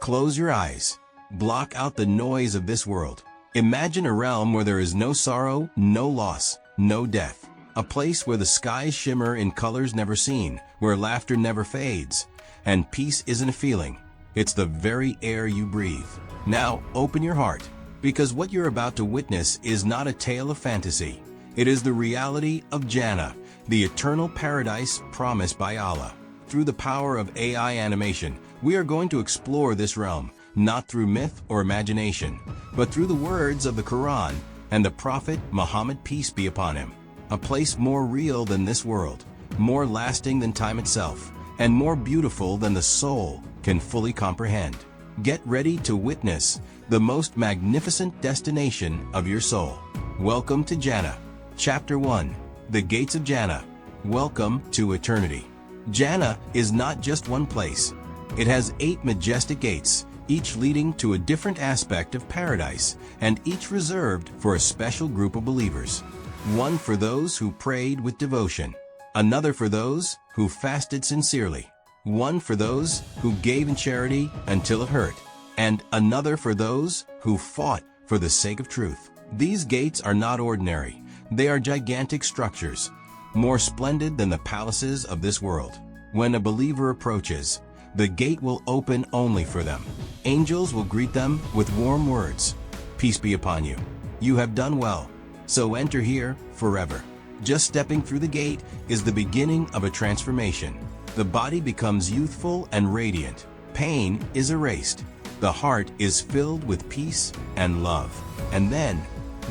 Close your eyes. Block out the noise of this world. Imagine a realm where there is no sorrow, no loss, no death. A place where the skies shimmer in colors never seen, where laughter never fades, and peace isn't a feeling. It's the very air you breathe. Now, open your heart, because what you're about to witness is not a tale of fantasy. It is the reality of Jannah, the eternal paradise promised by Allah. Through the power of AI animation, we are going to explore this realm, not through myth or imagination, but through the words of the Quran and the Prophet Muhammad, peace be upon him. A place more real than this world, more lasting than time itself, and more beautiful than the soul can fully comprehend. Get ready to witness the most magnificent destination of your soul. Welcome to Jannah. Chapter 1. The Gates of Jannah. Welcome to eternity. Jannah is not just one place. It has 8 majestic gates, each leading to a different aspect of paradise, and each reserved for a special group of believers. One for those who prayed with devotion, another for those who fasted sincerely, one for those who gave in charity until it hurt, and another for those who fought for the sake of truth. These gates are not ordinary. They are gigantic structures, more splendid than the palaces of this world. When a believer approaches, the gate will open only for them. Angels will greet them with warm words. Peace be upon you. You have done well. So enter here forever. Just stepping through the gate is the beginning of a transformation. The body becomes youthful and radiant. Pain is erased. The heart is filled with peace and love. And then,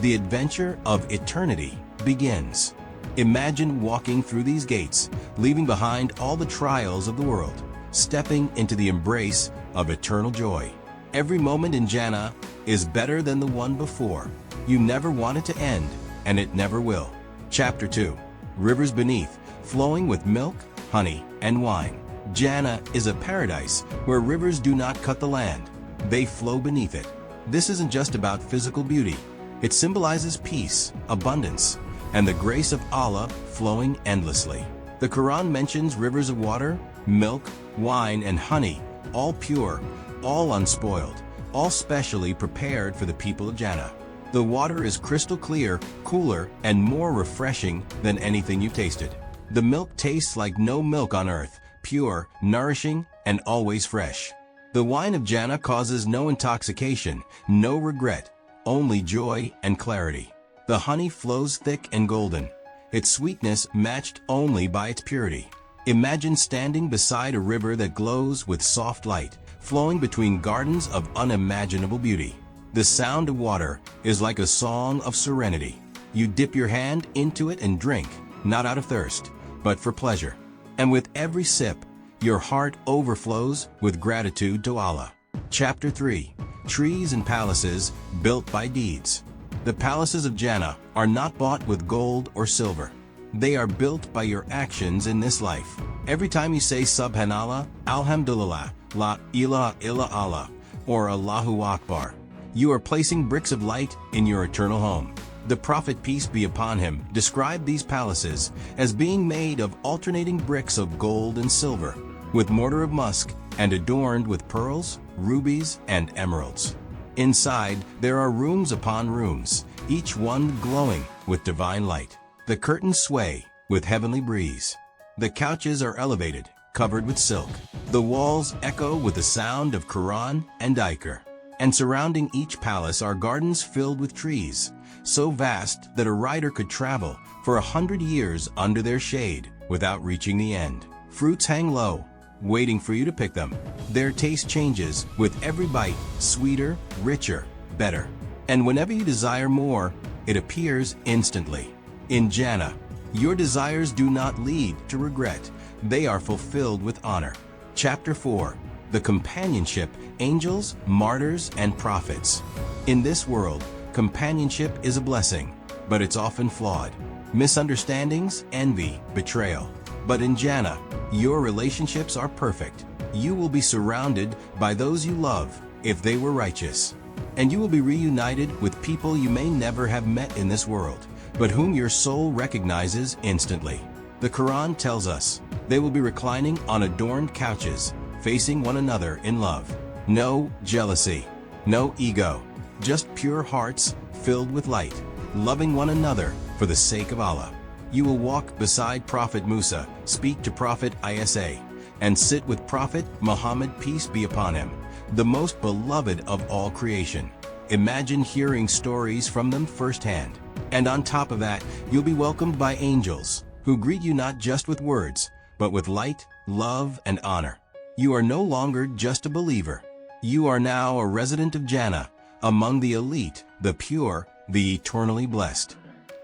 the adventure of eternity begins. Imagine walking through these gates, leaving behind all the trials of the world, stepping into the embrace of eternal joy. Every moment in Jannah is better than the one before. You never want it to end, and it never will. Chapter 2. Rivers beneath, flowing with milk, honey, and wine. Jannah is a paradise where rivers do not cut the land. They flow beneath it. This isn't just about physical beauty. It symbolizes peace, abundance, and the grace of Allah flowing endlessly. The Quran mentions rivers of water, milk, wine, and honey, all pure, all unspoiled, all specially prepared for the people of Jannah. The water is crystal clear, cooler, and more refreshing than anything you've tasted. The milk tastes like no milk on earth, pure, nourishing, and always fresh. The wine of Jannah causes no intoxication, no regret, only joy and clarity. The honey flows thick and golden, its sweetness matched only by its purity. Imagine standing beside a river that glows with soft light, flowing between gardens of unimaginable beauty. The sound of water is like a song of serenity. You dip your hand into it and drink, not out of thirst, but for pleasure. And with every sip, your heart overflows with gratitude to Allah. Chapter 3. Trees and palaces built by deeds. The palaces of Jannah are not bought with gold or silver. They are built by your actions in this life. Every time you say Subhanallah, Alhamdulillah, La ilaha illa Allah, or Allahu Akbar, you are placing bricks of light in your eternal home. The Prophet, peace be upon him, described these palaces as being made of alternating bricks of gold and silver, with mortar of musk, and adorned with pearls, rubies, and emeralds. Inside, there are rooms upon rooms, each one glowing with divine light. The curtains sway with heavenly breeze. The couches are elevated, covered with silk. The walls echo with the sound of Quran and dhikr. And surrounding each palace are gardens filled with trees, so vast that a rider could travel for 100 years under their shade without reaching the end. Fruits hang low, waiting for you to pick them. Their taste changes with every bite, sweeter, richer, better. And whenever you desire more, it appears instantly. In Jannah, your desires do not lead to regret. They are fulfilled with honor. Chapter 4. The companionship, angels, martyrs, and prophets. In this world, companionship is a blessing, but it's often flawed. Misunderstandings, envy, betrayal. But in Jannah, your relationships are perfect. You will be surrounded by those you love if they were righteous. And you will be reunited with people you may never have met in this world, but whom your soul recognizes instantly. The Quran tells us they will be reclining on adorned couches, facing one another in love. No jealousy, no ego, just pure hearts filled with light, loving one another for the sake of Allah. You will walk beside Prophet Musa, speak to Prophet Isa, and sit with Prophet Muhammad, peace be upon him, the most beloved of all creation. Imagine hearing stories from them firsthand. And on top of that, you'll be welcomed by angels, who greet you not just with words, but with light, love, and honor. You are no longer just a believer. You are now a resident of Jannah, among the elite, the pure, the eternally blessed.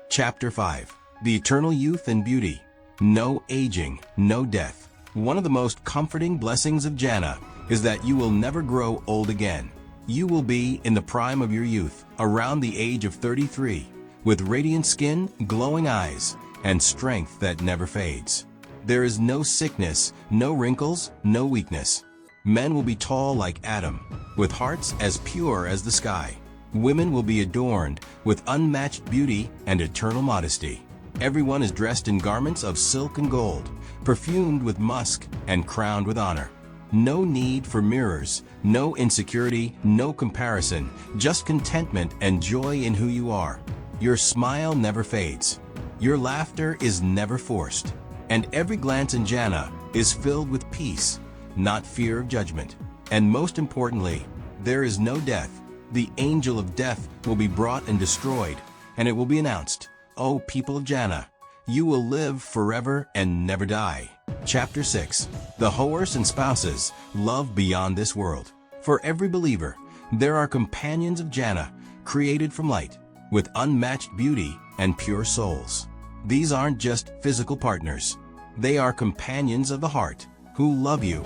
Chapter 5. The Eternal Youth and Beauty. No aging, no death. One of the most comforting blessings of Jannah is that you will never grow old again. You will be in the prime of your youth, around the age of 33, with radiant skin, glowing eyes, and strength that never fades. There is no sickness, no wrinkles, no weakness. Men will be tall like Adam, with hearts as pure as the sky. Women will be adorned with unmatched beauty and eternal modesty. Everyone is dressed in garments of silk and gold, perfumed with musk and crowned with honor. No need for mirrors, no insecurity, no comparison, just contentment and joy in who you are. Your smile never fades. Your laughter is never forced. And every glance in Jannah is filled with peace, not fear of judgment. And most importantly, there is no death. The angel of death will be brought and destroyed, and it will be announced, O people of Jannah, you will live forever and never die. Chapter 6. The Whores and Spouses, Love Beyond This World. For every believer, there are companions of Jannah, created from light, with unmatched beauty and pure souls. These aren't just physical partners. They are companions of the heart, who love you,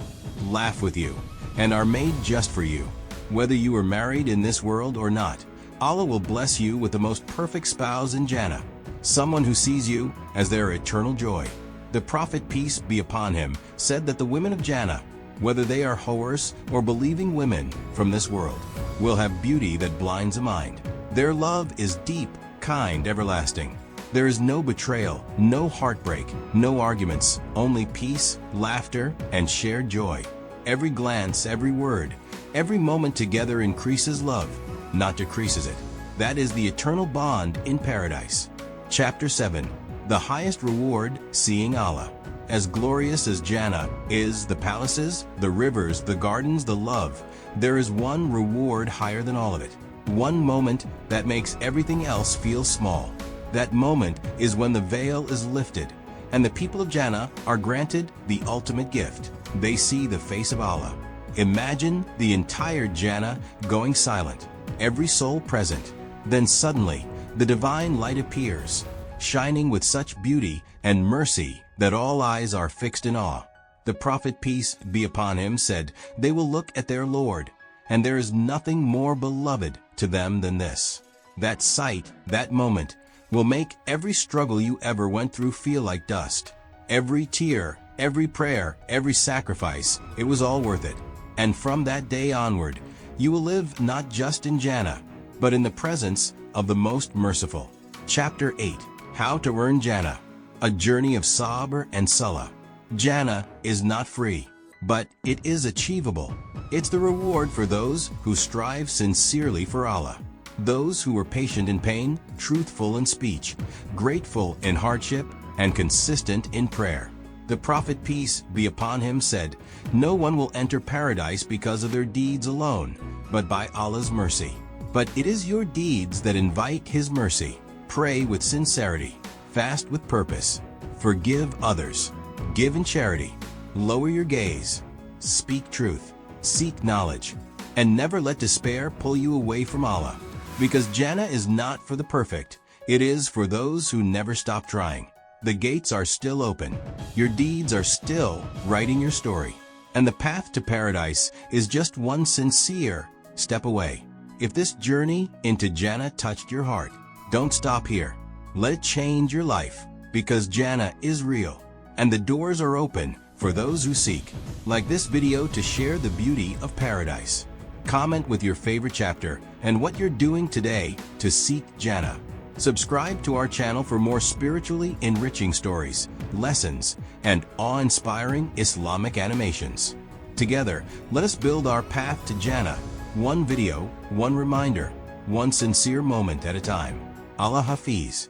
laugh with you, and are made just for you. Whether you are married in this world or not, Allah will bless you with the most perfect spouse in Jannah, someone who sees you as their eternal joy. The Prophet, peace be upon him, said that the women of Jannah, whether they are whores or believing women from this world, will have beauty that blinds the mind. Their love is deep, kind, everlasting. There is no betrayal, no heartbreak, no arguments, only peace, laughter, and shared joy. Every glance, every word, every moment together increases love, not decreases it. That is the eternal bond in paradise. Chapter 7. The highest reward, seeing Allah. As glorious as Jannah is, the palaces, the rivers, the gardens, the love, there is one reward higher than all of it. One moment that makes everything else feel small. That moment is when the veil is lifted, and the people of Jannah are granted the ultimate gift. They see the face of Allah. Imagine the entire Jannah going silent, every soul present. Then suddenly, the divine light appears, shining with such beauty and mercy that all eyes are fixed in awe. The Prophet, peace be upon him, said, they will look at their Lord, and there is nothing more beloved to them than this. That sight, that moment, will make every struggle you ever went through feel like dust. Every tear, every prayer, every sacrifice, it was all worth it. And from that day onward, you will live not just in Jannah, but in the presence of the Most Merciful. Chapter 8. How to Earn Jannah. A Journey of Sabr and Salah. Jannah is not free, but it is achievable. It's the reward for those who strive sincerely for Allah. Those who are patient in pain, truthful in speech, grateful in hardship, and consistent in prayer. The Prophet, peace be upon him, said, no one will enter paradise because of their deeds alone, but by Allah's mercy. But it is your deeds that invite His mercy. Pray with sincerity, fast with purpose, forgive others, give in charity, lower your gaze, speak truth, seek knowledge, and never let despair pull you away from Allah. Because Jannah is not for the perfect, it is for those who never stop trying. The gates are still open, your deeds are still writing your story, and the path to paradise is just one sincere step away. If this journey into Jannah touched your heart, don't stop here. Let it change your life, because Jannah is real, and the doors are open for those who seek. Like this video to share the beauty of paradise. Comment with your favorite chapter and what you're doing today to seek Jannah. Subscribe to our channel for more spiritually enriching stories, lessons, and awe-inspiring Islamic animations. Together, let us build our path to Jannah, one video, one reminder, one sincere moment at a time. Allah Hafiz.